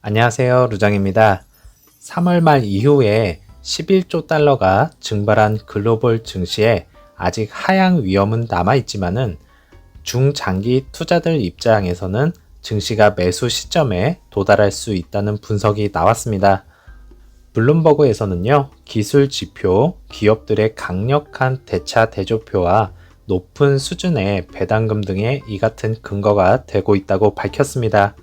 안녕하세요, 루장입니다. 3월 말 이후에 11조 달러가 증발한 글로벌 증시에 아직 하향 위험은 남아있지만은 중장기 투자들 입장에서는 증시가 매수 시점에 도달할 수 있다는 분석이 나왔습니다. 블룸버그에서는요, 기술 지표, 기업들의 강력한 대차 대조표와 높은 수준의 배당금 등의 이 같은 근거가 되고 있다고 밝혔습니다.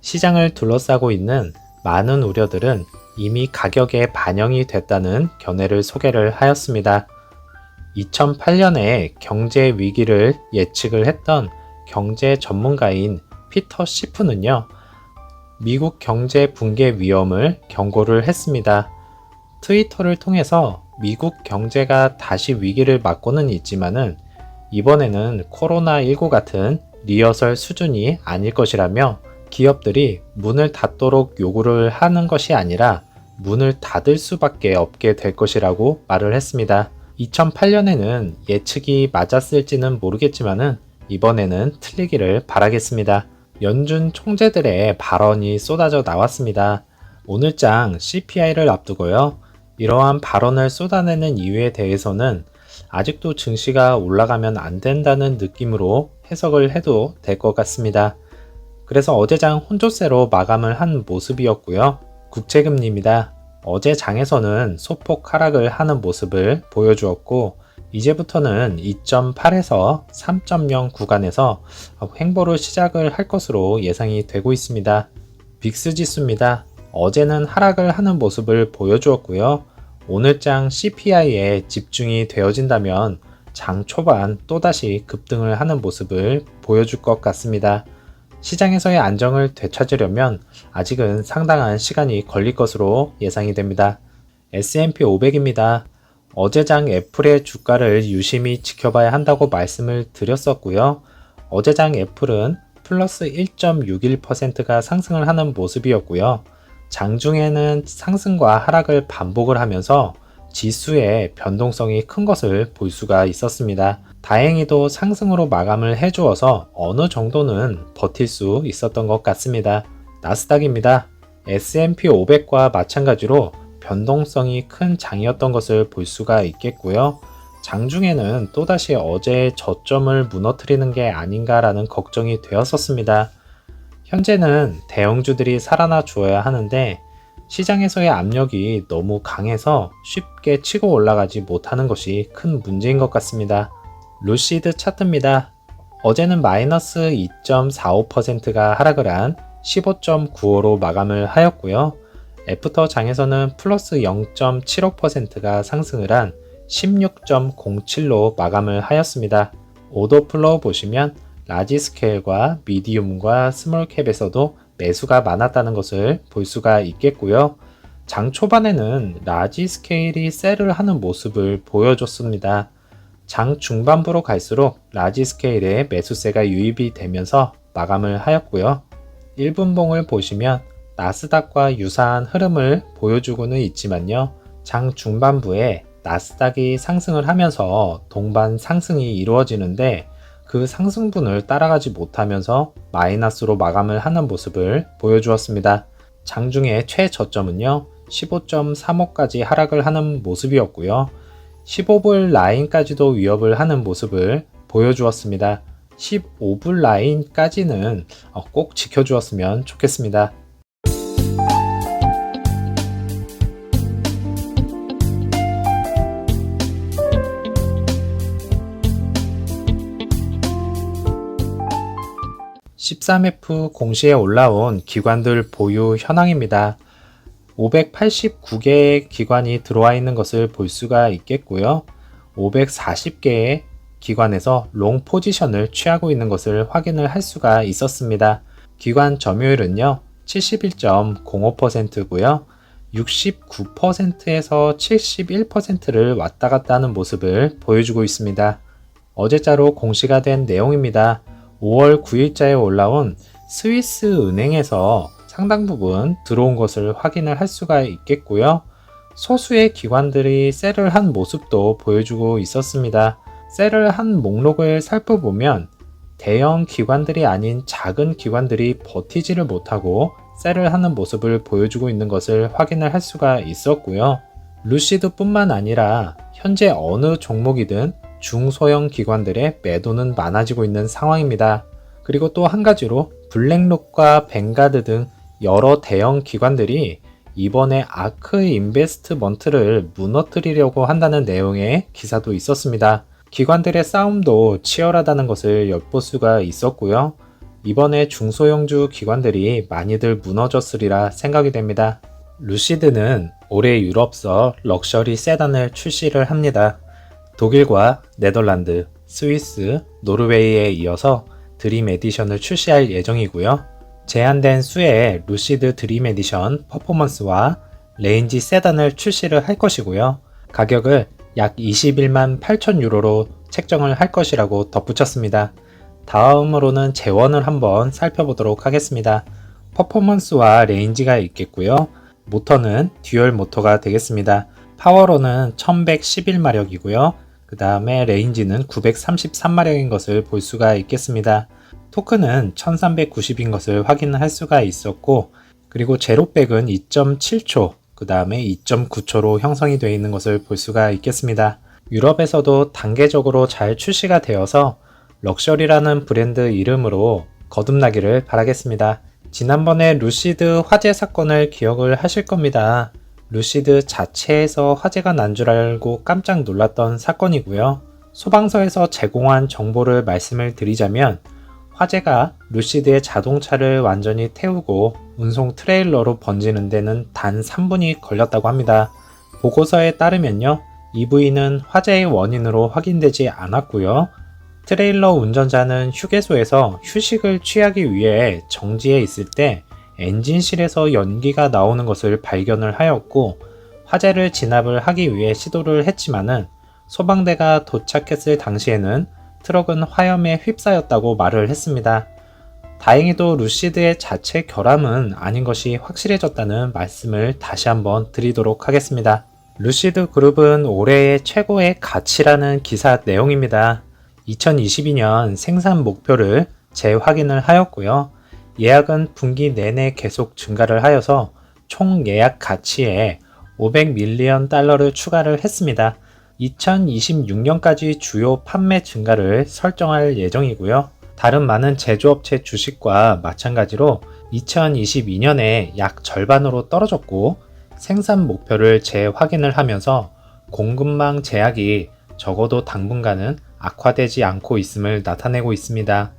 시장을 둘러싸고 있는 많은 우려들은 이미 가격에 반영이 됐다는 견해를 소개를 하였습니다. 2008년에 경제 위기를 예측을 했던 경제 전문가인 피터 시프는요, 미국 경제 붕괴 위험을 경고를 했습니다. 트위터를 통해서 미국 경제가 다시 위기를 맞고는 있지만은 이번에는 코로나19 같은 리허설 수준이 아닐 것이라며 기업들이 문을 닫도록 요구를 하는 것이 아니라 문을 닫을 수밖에 없게 될 것이라고 말을 했습니다. 2008년에는 예측이 맞았을지는 모르겠지만은 이번에는 틀리기를 바라겠습니다. 연준 총재들의 발언이 쏟아져 나왔습니다. 오늘장 CPI를 앞두고요. 이러한 발언을 쏟아내는 이유에 대해서는 아직도 증시가 올라가면 안 된다는 느낌으로 해석을 해도 될 것 같습니다. 그래서 어제장 혼조세로 마감을 한 모습이었고요. 국채금리입니다. 어제 장에서는 소폭 하락을 하는 모습을 보여주었고 이제부터는 2.8에서 3.0 구간에서 횡보를 시작을 할 것으로 예상이 되고 있습니다. 빅스 지수입니다. 어제는 하락을 하는 모습을 보여주었고요. 오늘장 CPI에 집중이 되어진다면 장 초반 또다시 급등을 하는 모습을 보여줄 것 같습니다. 시장에서의 안정을 되찾으려면 아직은 상당한 시간이 걸릴 것으로 예상이 됩니다. S&P 500입니다. 어제장 애플의 주가를 유심히 지켜봐야 한다고 말씀을 드렸었고요. 어제장 애플은 플러스 1.61%가 상승을 하는 모습이었고요. 장중에는 상승과 하락을 반복을 하면서 지수의 변동성이 큰 것을 볼 수가 있었습니다. 다행히도 상승으로 마감을 해주어서 어느 정도는 버틸 수 있었던 것 같습니다. 나스닥입니다. S&P 500과 마찬가지로 변동성이 큰 장이었던 것을 볼 수가 있겠고요. 장중에는 또다시 어제의 저점을 무너뜨리는 게 아닌가라는 걱정이 되었었습니다. 현재는 대형주들이 살아나 주어야 하는데 시장에서의 압력이 너무 강해서 쉽게 치고 올라가지 못하는 것이 큰 문제인 것 같습니다. 루시드 차트입니다. 어제는 마이너스 2.45%가 하락을 한 15.95로 마감을 하였고요. 애프터 장에서는 플러스 0.75%가 상승을 한 16.07로 마감을 하였습니다. 오더 플로우 보시면 라지 스케일과 미디움과 스몰 캡에서도 매수가 많았다는 것을 볼 수가 있겠고요. 장 초반에는 라지 스케일이 셀을 하는 모습을 보여줬습니다. 장 중반부로 갈수록 라지 스케일에 매수세가 유입이 되면서 마감을 하였고요. 1분봉을 보시면 나스닥과 유사한 흐름을 보여주고는 있지만요. 장 중반부에 나스닥이 상승을 하면서 동반 상승이 이루어지는데 그 상승분을 따라가지 못하면서 마이너스로 마감을 하는 모습을 보여주었습니다. 장중의 최저점은요 15.35까지 하락을 하는 모습이었고요. 15불 라인까지도 위협을 하는 모습을 보여주었습니다. 15불 라인까지는 꼭 지켜주었으면 좋겠습니다. (13F) 공시에 올라온 기관들 보유 현황입니다. 589개의 기관이 들어와 있는 것을 볼 수가 있겠고요. 540개의 기관에서 롱 포지션을 취하고 있는 것을 확인을 할 수가 있었습니다. 기관 점유율은요 71.05%고요. 69%에서 71%를 왔다 갔다 하는 모습을 보여주고 있습니다. 어제자로 공시가 된 내용입니다. 5월 9일자에 올라온 스위스 은행에서 상당 부분 들어온 것을 확인을 할 수가 있겠고요. 소수의 기관들이 셀을 한 모습도 보여주고 있었습니다. 셀을 한 목록을 살펴보면 대형 기관들이 아닌 작은 기관들이 버티지를 못하고 셀을 하는 모습을 보여주고 있는 것을 확인을 할 수가 있었고요. 루시드뿐만 아니라 현재 어느 종목이든 중소형 기관들의 매도는 많아지고 있는 상황입니다. 그리고 또 한 가지로 블랙록과 뱅가드 등 여러 대형 기관들이 이번에 아크 인베스트먼트를 무너뜨리려고 한다는 내용의 기사도 있었습니다. 기관들의 싸움도 치열하다는 것을 엿볼 수가 있었고요. 이번에 중소형주 기관들이 많이들 무너졌으리라 생각이 됩니다. 루시드는 올해 유럽서 럭셔리 세단을 출시를 합니다. 독일과 네덜란드, 스위스, 노르웨이에 이어서 드림 에디션을 출시할 예정이고요. 제한된 수의 루시드 드림 에디션 퍼포먼스와 레인지 세단을 출시를 할 것이고요. 가격을 약 21만 8천 유로로 책정을 할 것이라고 덧붙였습니다. 다음으로는 재원을 한번 살펴보도록 하겠습니다. 퍼포먼스와 레인지가 있겠고요. 모터는 듀얼 모터가 되겠습니다. 파워로는 1111마력이고요. 그 다음에 레인지는 933마력인 것을 볼 수가 있겠습니다. 토크는 1390인 것을 확인할 수가 있었고, 그리고 제로백은 2.7초, 그 다음에 2.9초로 형성이 되어 있는 것을 볼 수가 있겠습니다. 유럽에서도 단계적으로 잘 출시가 되어서 럭셔리라는 브랜드 이름으로 거듭나기를 바라겠습니다. 지난번에 루시드 화재 사건을 기억을 하실 겁니다. 루시드 자체에서 화재가 난 줄 알고 깜짝 놀랐던 사건이고요. 소방서에서 제공한 정보를 말씀을 드리자면 화재가 루시드의 자동차를 완전히 태우고 운송 트레일러로 번지는 데는 단 3분이 걸렸다고 합니다. 보고서에 따르면요, EV는 화재의 원인으로 확인되지 않았고요. 트레일러 운전자는 휴게소에서 휴식을 취하기 위해 정지해 있을 때 엔진실에서 연기가 나오는 것을 발견을 하였고, 화재를 진압을 하기 위해 시도를 했지만은 소방대가 도착했을 당시에는 트럭은 화염에 휩싸였다고 말을 했습니다. 다행히도 루시드의 자체 결함은 아닌 것이 확실해졌다는 말씀을 다시 한번 드리도록 하겠습니다. 루시드 그룹은 올해의 최고의 가치라는 기사 내용입니다. 2022년 생산 목표를 재확인을 하였고요. 예약은 분기 내내 계속 증가를 하여서 총 예약 가치에 500밀리언 달러를 추가를 했습니다. 2026년까지 주요 판매 증가를 설정할 예정이고요. 다른 많은 제조업체 주식과 마찬가지로 2022년에 약 절반으로 떨어졌고, 생산 목표를 재확인을 하면서 공급망 제약이 적어도 당분간은 악화되지 않고 있음을 나타내고 있습니다.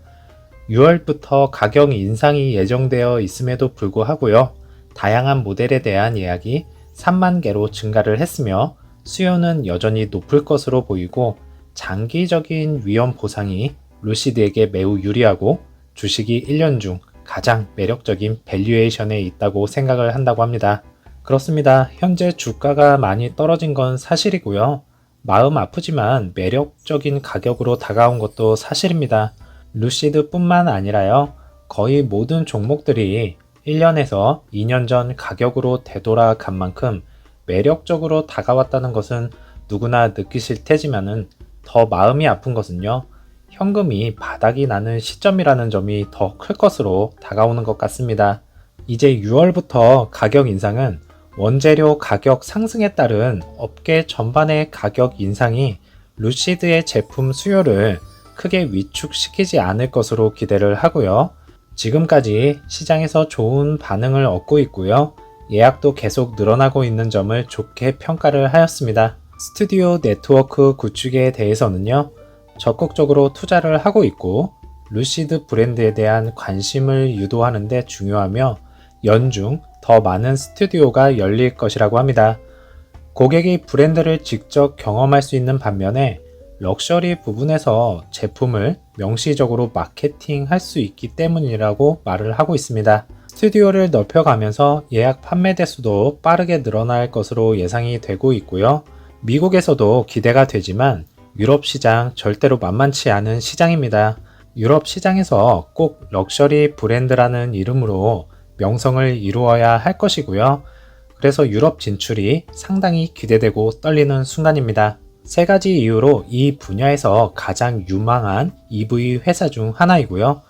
6월부터 가격 인상이 예정되어 있음에도 불구하고요, 다양한 모델에 대한 예약이 3만 개로 증가를 했으며 수요는 여전히 높을 것으로 보이고, 장기적인 위험 보상이 루시드에게 매우 유리하고 주식이 1년 중 가장 매력적인 밸류에이션에 있다고 생각을 한다고 합니다. 그렇습니다. 현재 주가가 많이 떨어진 건 사실이고요. 마음 아프지만 매력적인 가격으로 다가온 것도 사실입니다. 루시드 뿐만 아니라요, 거의 모든 종목들이 1년에서 2년 전 가격으로 되돌아간 만큼 매력적으로 다가왔다는 것은 누구나 느끼실 테지만은 더 마음이 아픈 것은요, 현금이 바닥이 나는 시점이라는 점이 더 클 것으로 다가오는 것 같습니다. 이제 6월부터 가격 인상은 원재료 가격 상승에 따른 업계 전반의 가격 인상이 루시드의 제품 수요를 크게 위축시키지 않을 것으로 기대를 하고요. 지금까지 시장에서 좋은 반응을 얻고 있고요. 예약도 계속 늘어나고 있는 점을 좋게 평가를 하였습니다. 스튜디오 네트워크 구축에 대해서는요, 적극적으로 투자를 하고 있고, 루시드 브랜드에 대한 관심을 유도하는 데 중요하며 연중 더 많은 스튜디오가 열릴 것이라고 합니다. 고객이 브랜드를 직접 경험할 수 있는 반면에 럭셔리 부분에서 제품을 명시적으로 마케팅할 수 있기 때문이라고 말을 하고 있습니다. 스튜디오를 넓혀가면서 예약 판매 대수도 빠르게 늘어날 것으로 예상이 되고 있고요. 미국에서도 기대가 되지만 유럽 시장 절대로 만만치 않은 시장입니다. 유럽 시장에서 꼭 럭셔리 브랜드라는 이름으로 명성을 이루어야 할 것이고요. 그래서 유럽 진출이 상당히 기대되고 떨리는 순간입니다. 세 가지 이유로 이 분야에서 가장 유망한 EV 회사 중 하나이고요.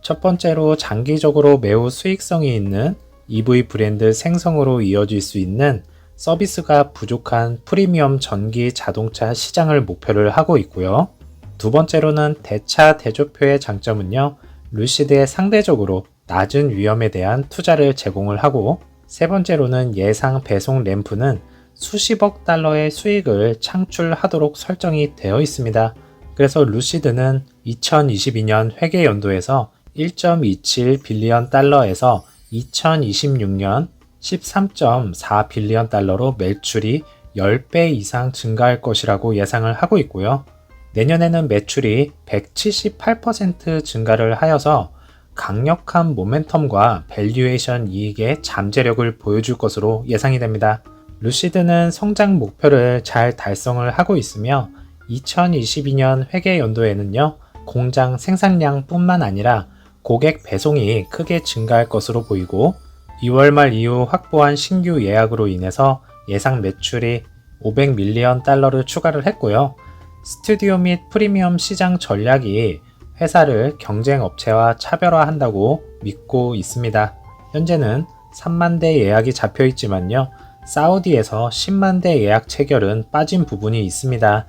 첫 번째로 장기적으로 매우 수익성이 있는 EV 브랜드 생성으로 이어질 수 있는 서비스가 부족한 프리미엄 전기 자동차 시장을 목표를 하고 있고요. 두 번째로는 대차 대조표의 장점은요, 루시드에 상대적으로 낮은 위험에 대한 투자를 제공을 하고, 세 번째로는 예상 배송 램프는 수십억 달러의 수익을 창출하도록 설정이 되어 있습니다. 그래서 루시드는 2022년 회계 연도에서 1.27 빌리언 달러에서 2026년 13.4 빌리언 달러로 매출이 10배 이상 증가할 것이라고 예상을 하고 있고요. 내년에는 매출이 178% 증가를 하여서 강력한 모멘텀과 밸류에이션 이익의 잠재력을 보여줄 것으로 예상이 됩니다. 루시드는 성장 목표를 잘 달성을 하고 있으며 2022년 회계 연도에는요, 공장 생산량 뿐만 아니라 고객 배송이 크게 증가할 것으로 보이고 2월 말 이후 확보한 신규 예약으로 인해서 예상 매출이 500밀리언 달러를 추가를 했고요. 스튜디오 및 프리미엄 시장 전략이 회사를 경쟁 업체와 차별화한다고 믿고 있습니다. 현재는 3만 대 예약이 잡혀 있지만요. 사우디에서 10만 대 예약 체결은 빠진 부분이 있습니다.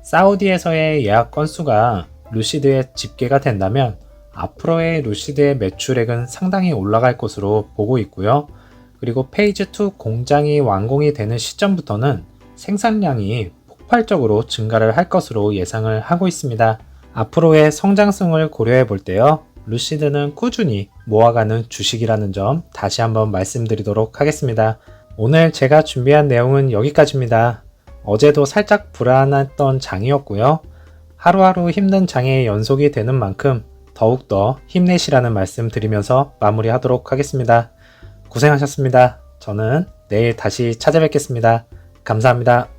사우디에서의 예약 건수가 루시드에 집계가 된다면 앞으로의 루시드의 매출액은 상당히 올라갈 것으로 보고 있고요. 그리고 페이즈 2 공장이 완공이 되는 시점부터는 생산량이 폭발적으로 증가를 할 것으로 예상을 하고 있습니다. 앞으로의 성장성을 고려해 볼 때요, 루시드는 꾸준히 모아가는 주식이라는 점 다시 한번 말씀드리도록 하겠습니다. 오늘 제가 준비한 내용은 여기까지입니다. 어제도 살짝 불안했던 장이었고요. 하루하루 힘든 장의 연속이 되는 만큼 더욱더 힘내시라는 말씀 드리면서 마무리하도록 하겠습니다. 고생하셨습니다. 저는 내일 다시 찾아뵙겠습니다. 감사합니다.